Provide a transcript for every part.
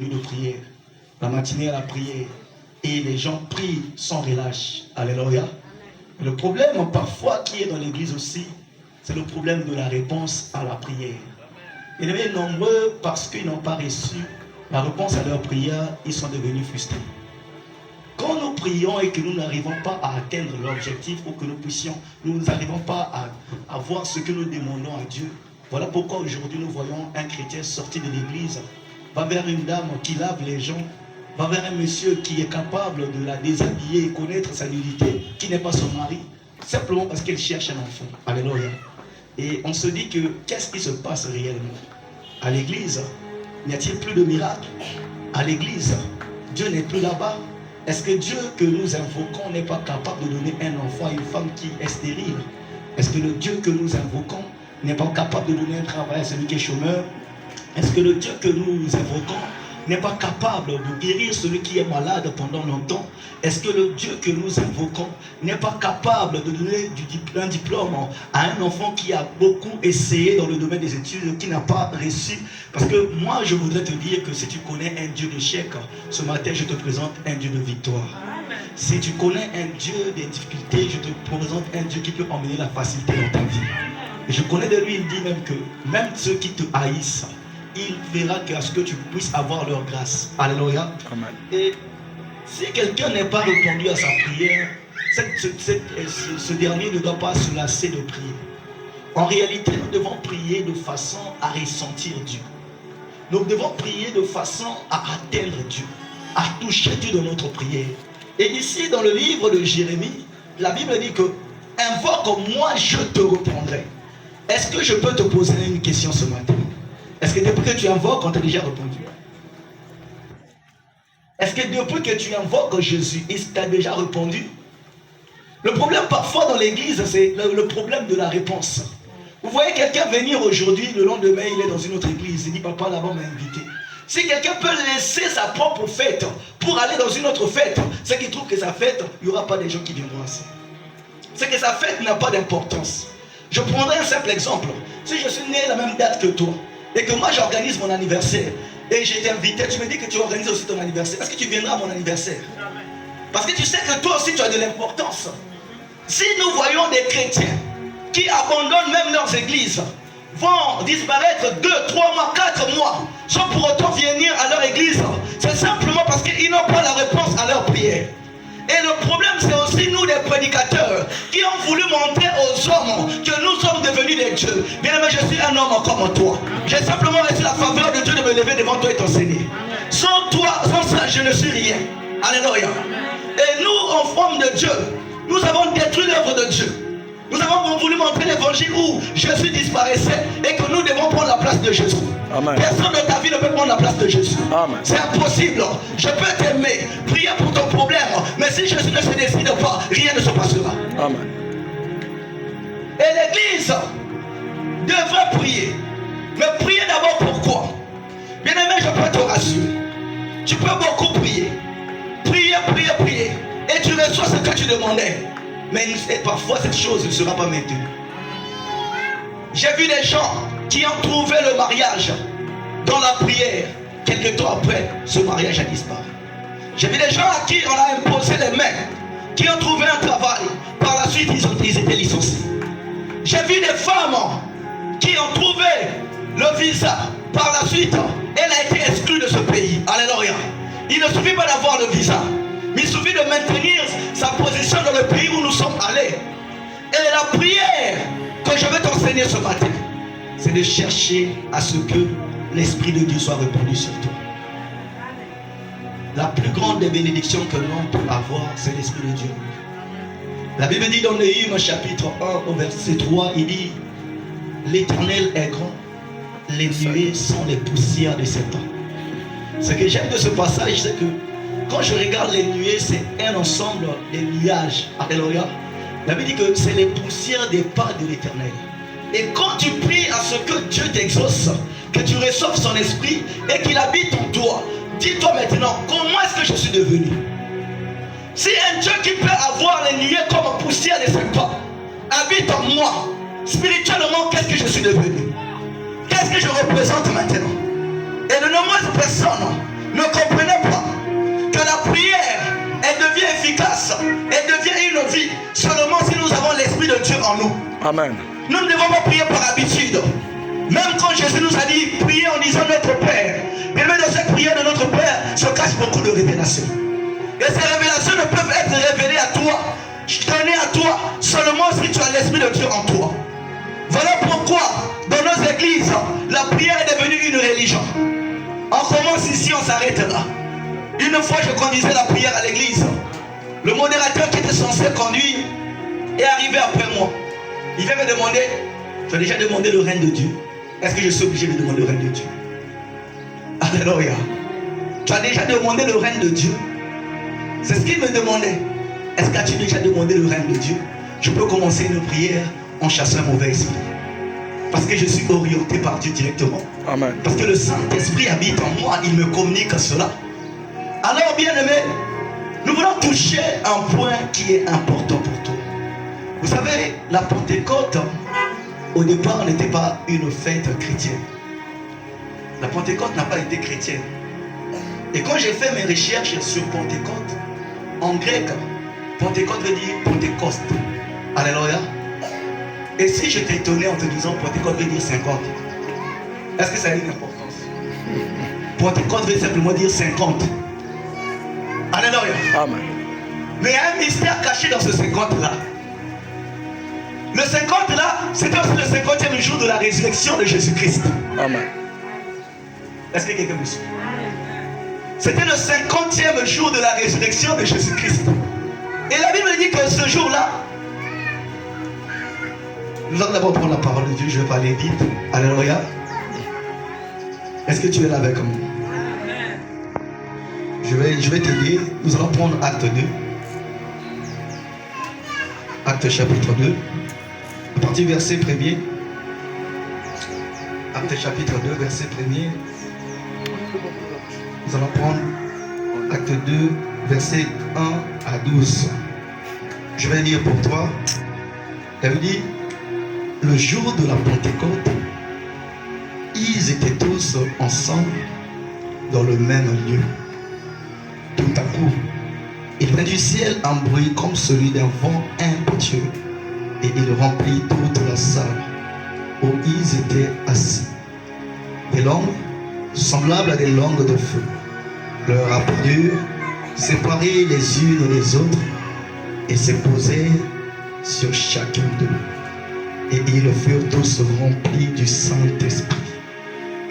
de prière. La matinée à la prière. Et les gens prient sans relâche. Alléluia. Le problème parfois qui est dans l'église aussi, c'est le problème de la réponse à la prière. Et les nombreux, parce qu'ils n'ont pas reçu la réponse à leur prière, ils sont devenus frustrés. Quand nous prions et que nous n'arrivons pas à atteindre l'objectif ou que nous n'arrivons pas à voir ce que nous demandons à Dieu, voilà pourquoi aujourd'hui nous voyons un chrétien sorti de l'église, va vers une dame qui lave les gens, va vers un monsieur qui est capable de la déshabiller et connaître sa nudité, qui n'est pas son mari, simplement parce qu'elle cherche un enfant. Alléluia. Et on se dit que qu'est-ce qui se passe réellement? À l'église, n'y a-t-il plus de miracles? À l'église, Dieu n'est plus là-bas. Est-ce que Dieu que nous invoquons n'est pas capable de donner un enfant à une femme qui est stérile? Est-ce que le Dieu que nous invoquons n'est pas capable de donner un travail à celui qui est chômeur? Est-ce que le Dieu que nous invoquons n'est pas capable de guérir celui qui est malade pendant longtemps? Est-ce que le Dieu que nous invoquons n'est pas capable de donner un diplôme à un enfant qui a beaucoup essayé dans le domaine des études, qui n'a pas reçu? Parce que moi, je voudrais te dire que si tu connais un Dieu d'échec, ce matin, je te présente un Dieu de victoire. Si tu connais un Dieu des difficultés, je te présente un Dieu qui peut emmener la facilité dans ta vie. Et je connais de lui, il dit même que même ceux qui te haïssent, il verra qu'à ce que tu puisses avoir leur grâce. Alléluia. Amen. Et si quelqu'un n'est pas répondu à sa prière, ce dernier ne doit pas se lasser de prier. En réalité, nous devons prier de façon à ressentir Dieu. Nous devons prier de façon à atteindre Dieu, à toucher Dieu dans notre prière. Et ici, dans le livre de Jérémie, la Bible dit que invoque-moi, je te répondrai. Est-ce que je peux te poser une question ce matin? Est-ce que depuis que tu invoques, on t'a déjà répondu? Est-ce que depuis que tu invoques Jésus, il t'a déjà répondu? Le problème parfois dans l'église, c'est le problème de la réponse. Vous voyez quelqu'un venir aujourd'hui, le lendemain, il est dans une autre église. Il dit, papa, là-bas, on m'a invité. Si quelqu'un peut laisser sa propre fête pour aller dans une autre fête, c'est qu'il trouve que sa fête, il n'y aura pas des gens qui viendront ainsi. C'est que sa fête n'a pas d'importance. Je prendrai un simple exemple. Si je suis né la même date que toi, et que moi j'organise mon anniversaire, et j'ai été invité, tu me dis que tu organises aussi ton anniversaire, est-ce que tu viendras à mon anniversaire? Parce que tu sais que toi aussi tu as de l'importance. Si nous voyons des chrétiens qui abandonnent même leurs églises, vont disparaître 2, 3 mois, 4 mois, sans pour autant venir à leur église, c'est simplement parce qu'ils n'ont pas la réponse à leur prière. Et le problème, c'est aussi nous, les prédicateurs, qui ont voulu montrer aux hommes que nous sommes devenus des dieux. Bien aimé, je suis un homme comme toi. J'ai simplement reçu la faveur de Dieu de me lever devant toi et t'enseigner. Sans toi, sans ça, je ne suis rien. Alléluia. Et nous, en forme de Dieu, nous avons détruit l'œuvre de Dieu. Nous avons voulu montrer l'évangile où Jésus disparaissait et que nous devons prendre la place de Jésus. Amen. Personne de ta vie ne peut prendre la place de Jésus. C'est impossible. Je peux t'aimer, prier pour ton problème, mais si Jésus ne se décide pas, rien ne se passera. Amen. Et l'église devrait prier. Mais prier d'abord pourquoi? Bien aimé, je peux te rassurer. Tu peux beaucoup prier. Prier, prier, prier. Et tu reçois ce que tu demandais. Mais parfois cette chose ne sera pas maintenue. J'ai vu des gens qui ont trouvé le mariage dans la prière. Quelque temps après, ce mariage a disparu. J'ai vu des gens à qui on a imposé les mains, qui ont trouvé un travail. Par la suite, ils étaient licenciés. J'ai vu des femmes qui ont trouvé le visa. Par la suite, elle a été exclue de ce pays. Alléluia. Il ne suffit pas d'avoir le visa, mais il suffit de maintenir sa position dans le pays où nous sommes allés. Et la prière que je vais t'enseigner ce matin, c'est de chercher à ce que l'Esprit de Dieu soit répandu sur toi. La plus grande des bénédictions que l'on peut avoir, c'est l'Esprit de Dieu. La Bible dit dans Néhémie chapitre 1 au verset 3, il dit, l'Éternel est grand, les nuées sont les poussières de ses pas. Ce que j'aime de ce passage, c'est que quand je regarde les nuées, c'est un ensemble de nuages. Alléluia. La Bible dit que c'est les poussières des pas de l'Éternel. Et quand tu pries à ce que Dieu t'exauce, que tu reçoives son esprit et qu'il habite en toi, dis-toi maintenant, comment est-ce que je suis devenu? Si un Dieu qui peut avoir les nuées comme poussière de ses pas habite en moi, spirituellement, qu'est-ce que je suis devenu? Qu'est-ce que je représente maintenant? Et de nombreuses personnes ne comprenaient pas que la prière, elle devient efficace, elle devient une vie seulement si nous avons l'Esprit de Dieu en nous. Amen. Nous ne devons pas prier par habitude. Même quand Jésus nous a dit prier en disant notre Père, mais même dans cette prière de notre Père se cache beaucoup de révélations. Et ces révélations ne peuvent être révélées à toi, données à toi, seulement si tu as l'Esprit de Dieu en toi. Voilà pourquoi dans nos églises, la prière est devenue une religion. On commence ici, on s'arrête là. Une fois je conduisais la prière à l'église. Le modérateur qui était censé conduire est arrivé après moi. Il vient me demander, tu as déjà demandé le règne de Dieu? Est-ce que je suis obligé de demander le règne de Dieu? Alléluia. Tu as déjà demandé le règne de Dieu? C'est ce qu'il me demandait. Est-ce que tu as déjà demandé le règne de Dieu? Je peux commencer une prière en chassant un mauvais esprit. Parce que je suis orienté par Dieu directement. Amen. Parce que le Saint-Esprit habite en moi, il me communique cela. Alors, bien-aimés, nous voulons toucher un point qui est important pour toi. Vous savez, la Pentecôte, au départ, n'était pas une fête chrétienne. La Pentecôte n'a pas été chrétienne. Et quand j'ai fait mes recherches sur Pentecôte, en grec, Pentecôte veut dire Pentecôte. Alléluia. Et si je t'ai étonné en te disant Pentecôte veut dire 50, est-ce que ça a une importance? Pentecôte veut simplement dire 50. Alléluia. Amen. Mais il y a un mystère caché dans ce 50 là. Le 50 là, c'était aussi le 50e jour de la résurrection de Jésus-Christ. Amen. Est-ce que quelqu'un me suit? C'était le 50e jour de la résurrection de Jésus-Christ. Et la Bible dit que ce jour-là, nous allons d'abord prendre la parole de Dieu. Je vais parler vite. Alléluia. Est-ce que tu es là avec moi? Je vais t'aider. Nous allons prendre Acte 2. Acte chapitre 2. À partir du verset 1er. Acte chapitre 2, verset 1er. Nous allons prendre Acte 2, verset 1 à 12. Je vais lire pour toi. Elle dit, le jour de la Pentecôte, ils étaient tous ensemble dans le même lieu. Tout à coup, il vint du ciel un bruit comme celui d'un vent impétueux, et il remplit toute la salle où ils étaient assis. Des langues semblables à des langues de feu leur apparurent, séparées les unes des autres, et se posèrent sur chacun d'eux. Et ils furent tous remplis du Saint-Esprit,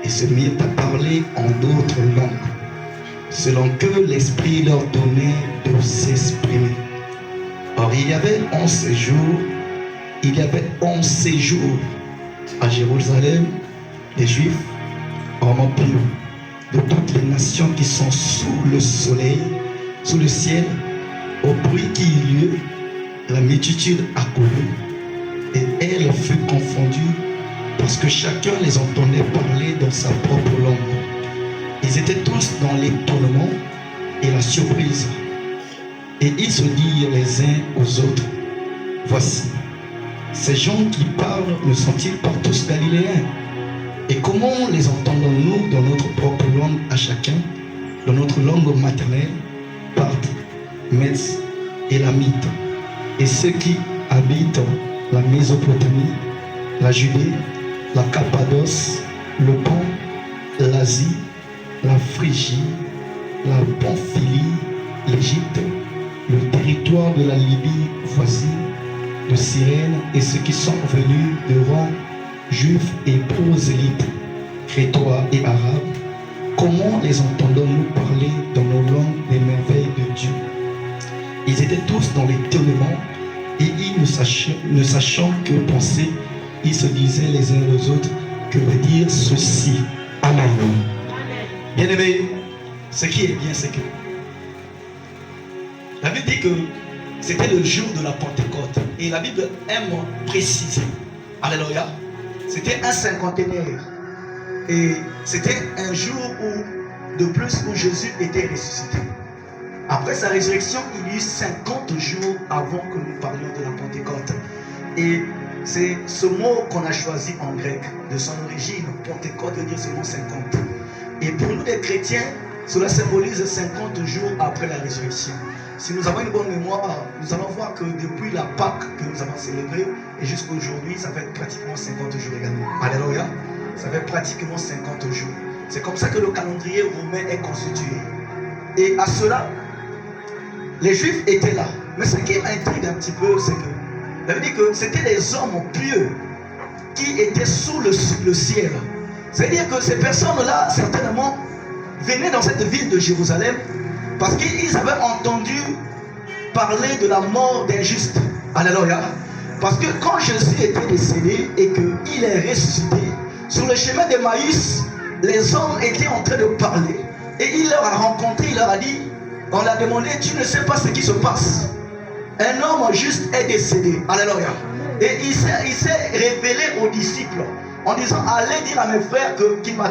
et se mirent à parler en d'autres langues, selon que l'Esprit leur donnait de s'exprimer. Or il y avait 11 séjours à Jérusalem des Juifs, hommes purs, de toutes les nations qui sont sous le soleil, sous le ciel. Au bruit qui eut lieu, la multitude accourut, et elle fut confondue, parce que chacun les entendait parler dans sa propre langue. Ils étaient tous dans l'étonnement et la surprise. Et ils se dirent les uns aux autres, voici, ces gens qui parlent ne sont-ils pas tous galiléens? Et comment les entendons-nous dans notre propre langue à chacun, dans notre langue maternelle, Parthes, Mèdes et Lamite, et ceux qui habitent la Mésopotamie, la Judée, la Cappadoce, le Pont, l'Asie, la Phrygie, la Pamphylie, l'Égypte, le territoire de la Libye voisine, de Cyrène, et ceux qui sont venus de Rome, juifs et prosélytes, crétois et arabes, comment les entendons-nous parler dans nos langues des merveilles de Dieu? Ils étaient tous dans l'étonnement, et ils ne sachant que penser, ils se disaient les uns aux autres, que veut dire ceci? Amen. Bien-aimés, ce qui est bien, c'est que la Bible dit que c'était le jour de la Pentecôte. Et la Bible aime préciser. Alléluia. C'était un cinquantenaire. Et c'était un jour de plus où Jésus était ressuscité. Après sa résurrection, il y eut 50 jours avant que nous parlions de la Pentecôte. Et c'est ce mot qu'on a choisi en grec, de son origine. Pentecôte veut dire seulement 50. Et pour nous les chrétiens, Cela symbolise 50 jours après la résurrection. Si nous avons une bonne mémoire, nous allons voir que depuis la Pâque que nous avons célébrée et jusqu'à aujourd'hui, ça fait pratiquement 50 jours également. Alléluia. Ça fait pratiquement 50 jours. C'est comme ça que le calendrier romain est constitué. Et à cela, les Juifs étaient là. Mais ce qui m'intrigue un petit peu, c'est que ça veut dire que c'était les hommes pieux qui étaient sous le ciel. C'est-à-dire que ces personnes-là, certainement, venaient dans cette ville de Jérusalem parce qu'ils avaient entendu parler de la mort d'un juste. Alléluia. Parce que quand Jésus était décédé et qu'il est ressuscité, sur le chemin d'Emmaüs, les hommes étaient en train de parler. Et il leur a rencontré, il leur a dit, on l'a demandé, tu ne sais pas ce qui se passe. Un homme juste est décédé. Alléluia. Et il s'est révélé aux disciples en disant, allez dire à mes frères qu'il m'a